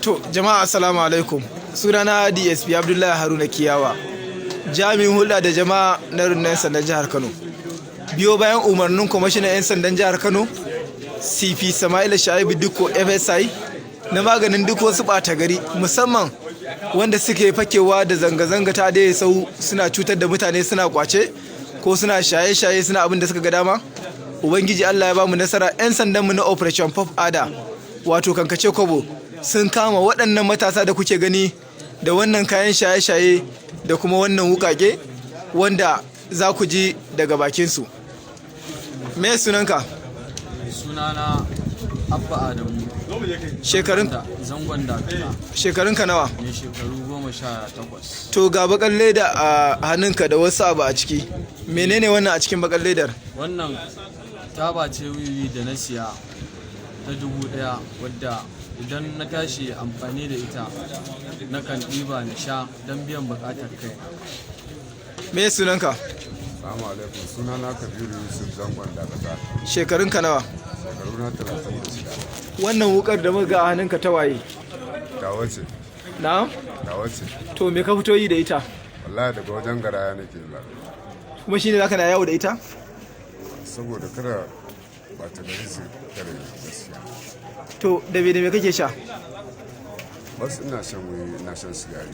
To jama'a assalamu alaikum, sunana DSP Abdullahi Haruna Kiyawa, jami'in hulɗa da jama'a na rundunar 'yan sandan jihar Kano. Biyo bayan umarnin kwamishinan 'yan sandan jihar Kano CP Sama'ila Sha'ibu Dikko FSI na maganin duk wasu ɓata gari, musamman wanda suke fakewa da zanga-zanga ta da sau suna cutar da mutane, suna kwace ko suna shaye-shaye, suna abin da suka ga dama. Ubangiji Allah ya bamu nasara, 'yan sandanmu na Operation Pop Ada wato kankace kobo sun kama waɗannan matasa da kuke gani da wannan kayan shaye-shaye da kuma wannan wukake wanda za ku ji daga bakinsu. Me sunanka? Sunana Abba Adamu. Zangon Dakata. Shekarunka nawa? Ne shekaru 18. To ga bakan leda a hannunka da wasu abu a ciki. Menene wannan a cikin bakan ledar? Wannan taba ce wiwi da na siya ta 1000 wadda idan na tashi amfani da ita na kan ɗiba na sha don biyan buƙatar kai. Me sunanka? Assalamu alaikum, sunana Kabiru Yusuf Zangon Dakata. Shekarunka nawa? Shekaruna 36. Wannan wukar da muka a hannunka ta waye? Tawa ce. Na'am? Tawa ce. To me ka fito yi da ita? Wallahi daga wajen garaya nake ba. Kuma shine zaka na yawo da ita? Saboda kada ba ta gari su kare gaskiya. To da me kake sha? Wasu ina shan wuyi, ina shan sigari.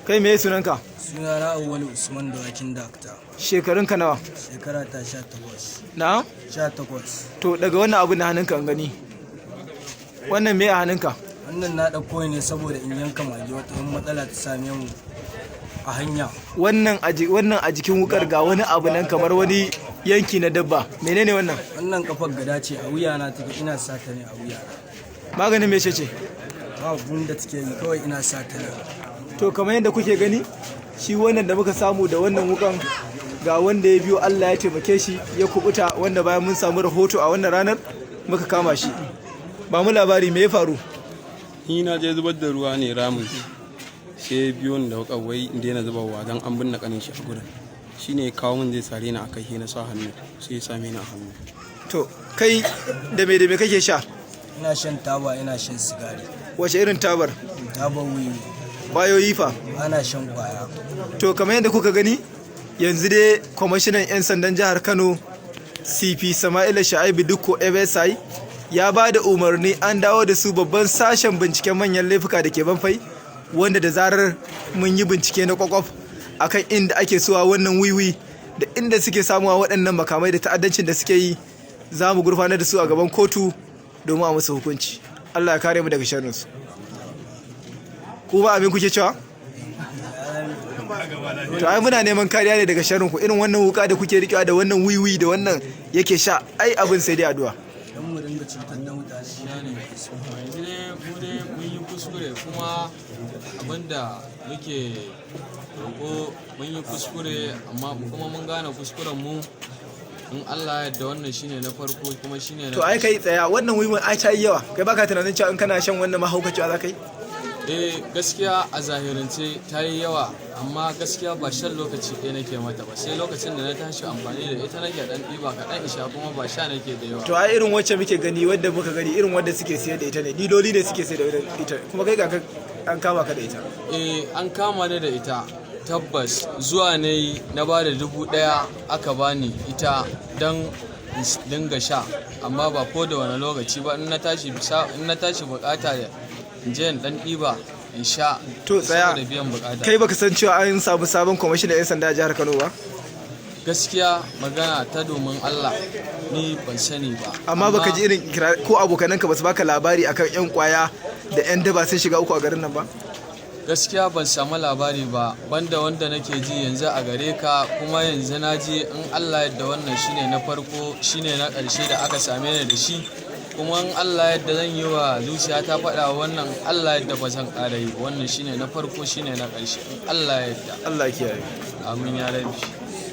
Kai me sunanka? Sunana Auwalu Usman Dawakin Dakta. Shekarunka nawa? Shekara ta 18. Na'am? 18. To daga wannan abu na hannunka an gani. Wannan me a hannunka? Wannan na ɗauko ne saboda in yanka mage wata yin matsala ta same mu a hanya. Wannan a jikin wukar ga wani abu nan kamar wani yanki na dabba. Menene wannan? Wannan kafar gada ce a wuya na take, ina sa ta ne a wuya. Maganin me ce? Ba abun da take yi, kawai ina sa ta ne. To kamar yadda kuke gani, shi wannan da muka samu da wannan wukan ga wanda ya biyo Allah ya taimake shi ya kubuta, wanda bayan mun samu rahoto a wannan ranar muka kama shi. Ba mu labari me ya faru? Ni na je zubar da ruwa ne ramin, sai biyo ni da wuka wai in daina zubarwa don an binne kanin shi a gurin. Shi ne kawo min zai sare ni a kai, na sa hannu sai ya same ni a hannu. To kai da me kake sha? Ina shan taba, ina shan sigari. Wace irin tabar? Taba wiwi. Kwayoyi fa? Ana shan kwaya. To kamar yadda kuka gani, yanzu dai kwamishinan 'yan sandan jihar Kano CP Sama'ila Sha'ibu Dikko FSI ya ba da umarni an dawo da su babban sashen binciken manyan laifuka da ke Banfai, wanda da zarar mun yi bincike na kwakwaf akan inda ake suwa wannan wiwi da inda suke samuwa waɗannan makamai da ta'addancin da suke yi, za mu gurfanar da su a gaban kotu domin a musu hukunci. Allah ya kare mu daga sharrinsu. Ku ba abin kuke cewa? To ai muna neman kariya ne daga sharrin ku. Irin wannan wuka da kuke rikewa da wannan wiwi da wannan yake sha, ai abin sai dai addu'a. Dan mu dinga cutar da mutane. Yanzu ne mun yi kuskure, kuma abinda muke roƙo mun yi kuskure, amma kuma mun gane kuskuren mu. In Allah ya yarda wannan shine na farko kuma shine na. To ai kai tsaya, wannan wiwin ai ta yi yawa. Kai baka tunanin cewa in kana shan wannan mahaukaciwa za ka yi? Gaskiya a zahirance ta yi yawa, amma gaskiya ba shan lokaci ɗaya nake mata ba, sai lokacin da na tashi amfani da ita nake ɗan ɗiba kaɗan isha, kuma ba sha nake da yawa. To ai irin wacce muke gani, wadda muka gani irin wadda suke sayar da ita ne, diloli ne suke sayar da ita, kuma kai ga an kama ka da ita. An kama ni da ita tabbas, zuwa ne na ba da 1000 aka bani ita don dinga sha, amma ba ko da wani lokaci ba. In na tashi bukata in je in dan ɗiba in sha. To tsaya, da biyan bukata. kai baka san cewa an samu sabon kwamishinan 'yan sanda a jihar Kano ba? Gaskiya magana ta domin Allah, ni ban sani ba. Amma baka ji irin ko abokananka ba su baka labari akan 'yan kwaya da 'yan daba sun shiga uku a garin nan ba? Gaskiya ban samu labari ba, banda wanda nake ji yanzu a gare ka, kuma yanzu na ji in Allah yadda wannan shine na farko, shine na ƙarshe da aka same ni da shi, kuma in Allah yadda zan yi wa zuciya ta faɗa wannan, Allah yadda ba zan ƙara yi. Wannan shine na farko, shine na ƙarshe, in Allah yadda. Allah ya kiyaye. Amin ya rabi.